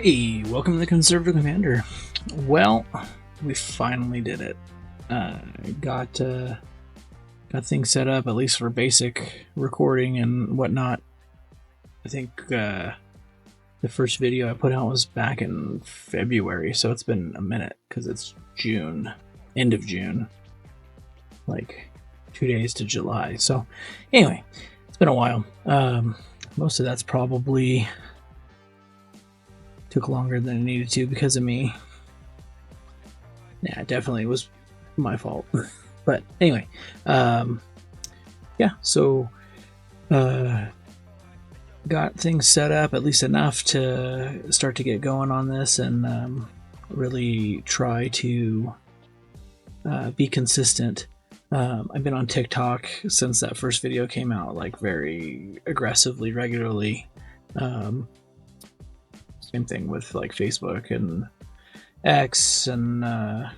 Hey, welcome to the Conservative Commander. Well, we finally did it. Got things set up, at least for basic recording and whatnot. I think the first video I put out was back in February, so it's been a minute because it's June, end of June, like 2 days to July. So anyway, it's been a while. Most of that's probably took longer than it needed to because of me. Yeah, it definitely was my fault. But anyway, yeah, so got things set up at least enough to start to get going on this and really try to be consistent. I've been on TikTok since that first video came out, like very aggressively, regularly. Same thing with like Facebook and X, and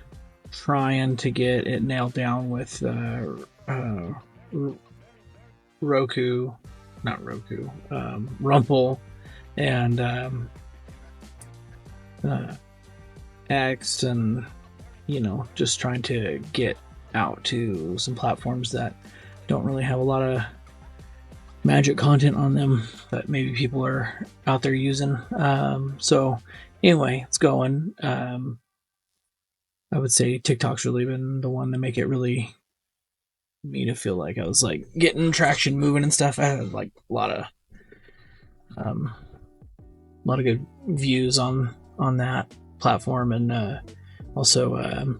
trying to get it nailed down with Rumple and X, and just trying to get out to some platforms that don't really have a lot of Magic content on them that maybe people are out there using. So anyway, it's going. I would say TikTok's really been the one to make it really me to feel like I was like getting traction, moving and stuff. I had like a lot of good views on that platform, and also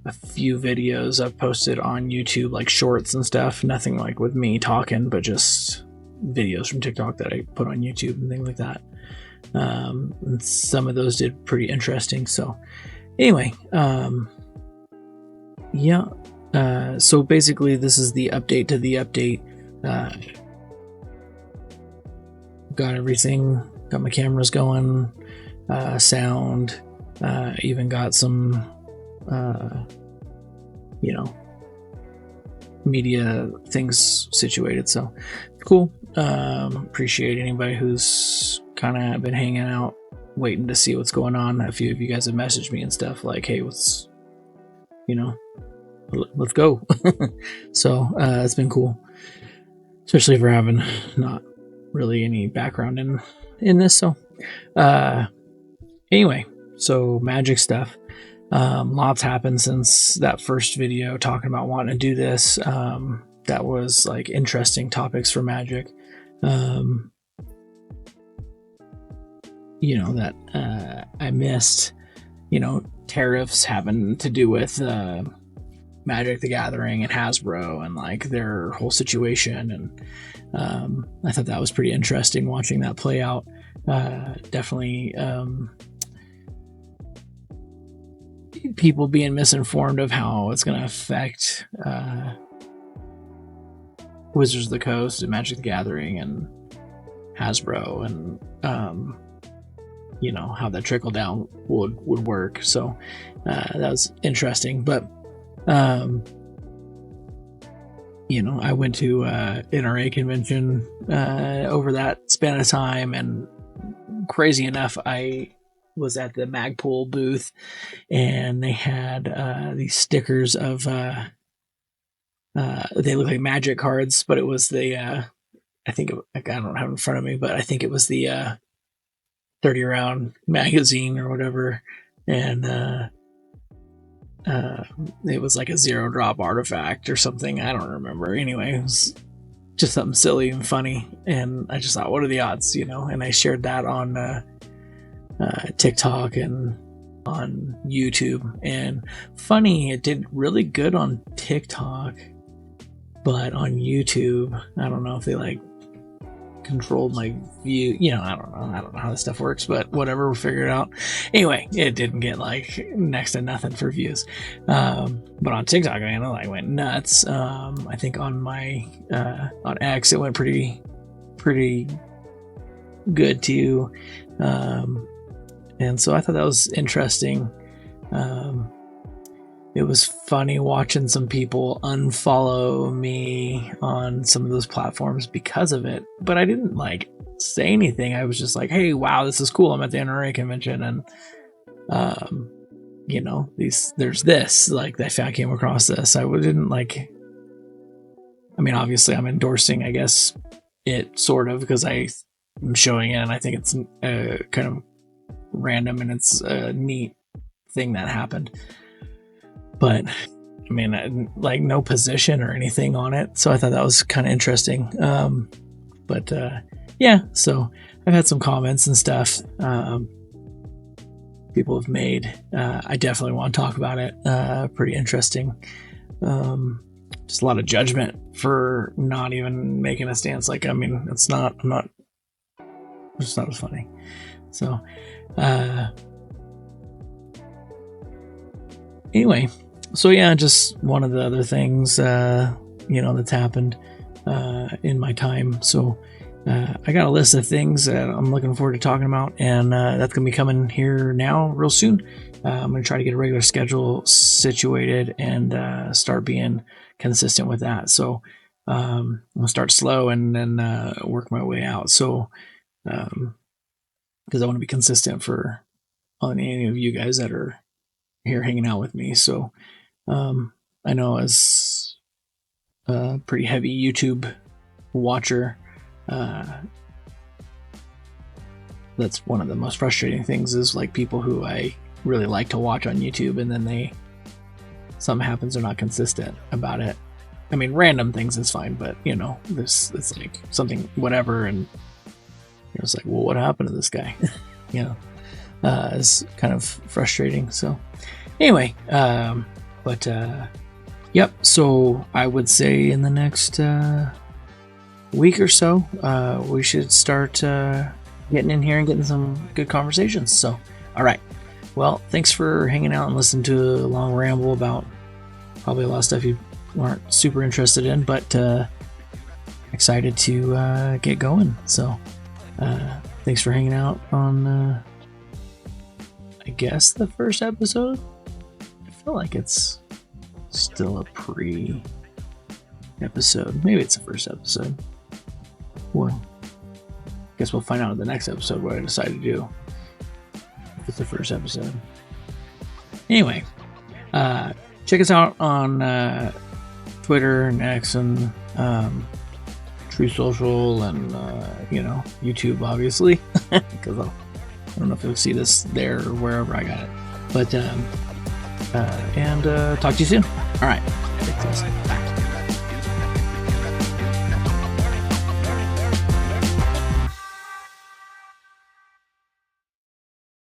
a few videos I've posted on YouTube, like shorts and stuff. Nothing like with me talking, but just videos from TikTok that I put on YouTube and things like that. And some of those did pretty interesting. So anyway, yeah. So basically, this is the update to the update. Got everything. Got my cameras going. Sound. Even got some. Media things situated, so cool. Appreciate anybody who's kind of been hanging out waiting to see what's going on. A few of you guys have messaged me and stuff like, hey, let's go. So it's been cool, especially for having not really any background in this. So anyway, so Magic stuff. Lots happened since that first video talking about wanting to do this. That was like interesting topics for Magic. That I missed, tariffs having to do with Magic the Gathering and Hasbro and like their whole situation. And I thought that was pretty interesting watching that play out. Definitely people being misinformed of how it's going to affect Wizards of the Coast and Magic the Gathering and Hasbro, and how that trickle down would work. So that was interesting. But I went to NRA convention over that span of time, and crazy enough, I was at the Magpul booth, and they had these stickers of they look like Magic cards, but it was the I don't have it in front of me, but I think it was the 30 round magazine or whatever, and it was like a 0-drop artifact or something. I don't remember. Anyway, it was just something silly and funny, and I just thought, what are the odds, and I shared that on TikTok and on YouTube. And funny, it did really good on TikTok, but on YouTube, I don't know if they like controlled my view. I don't know how this stuff works, but whatever, we'll figure it out. Anyway, it didn't get like next to nothing for views, but on TikTok I went nuts. I think on my on X it went pretty good too. And so I thought that was interesting. It was funny watching some people unfollow me on some of those platforms because of it, but I didn't like say anything. I was just like, hey, wow, this is cool. I'm at the NRA convention, and you know, there's this, like, I came across this. I didn't like, I mean, obviously I'm endorsing, I guess, it sort of, because I'm showing it and I think it's kind of random and it's a neat thing that happened. But I mean, like, no position or anything on it. So I thought that was kind of interesting. But yeah, so I've had some comments and stuff. People have made. I definitely want to talk about it. Pretty interesting. Just a lot of judgment for not even making a stance. Like, I mean, it's not as funny. So, anyway, so yeah, just one of the other things, you know, that's happened in my time. So, I got a list of things that I'm looking forward to talking about, and that's going to be coming here now real soon. I'm going to try to get a regular schedule situated and start being consistent with that. So I'm going to start slow and then work my way out. So because I want to be consistent for any of you guys that are here hanging out with me. So I know as a pretty heavy YouTube watcher, that's one of the most frustrating things, is like people who I really like to watch on YouTube, and then something happens, they're not consistent about it. I mean, random things is fine, but you know, it's like something whatever, and it's like, well, what happened to this guy? You know, it's kind of frustrating. So anyway, yep. So I would say in the next week or so, we should start getting in here and getting some good conversations. So, all right. Well, thanks for hanging out and listening to a long ramble about probably a lot of stuff you aren't super interested in, but excited to get going. So, thanks for hanging out on, I guess, the first episode. I feel like it's still a pre-episode. Maybe it's the first episode. Well, I guess we'll find out in the next episode what I decide to do. If it's the first episode. Anyway, check us out on Twitter and X and True Social and you know, YouTube, obviously, because I don't know if you'll see this there or wherever I got it. But and talk to you soon. All right.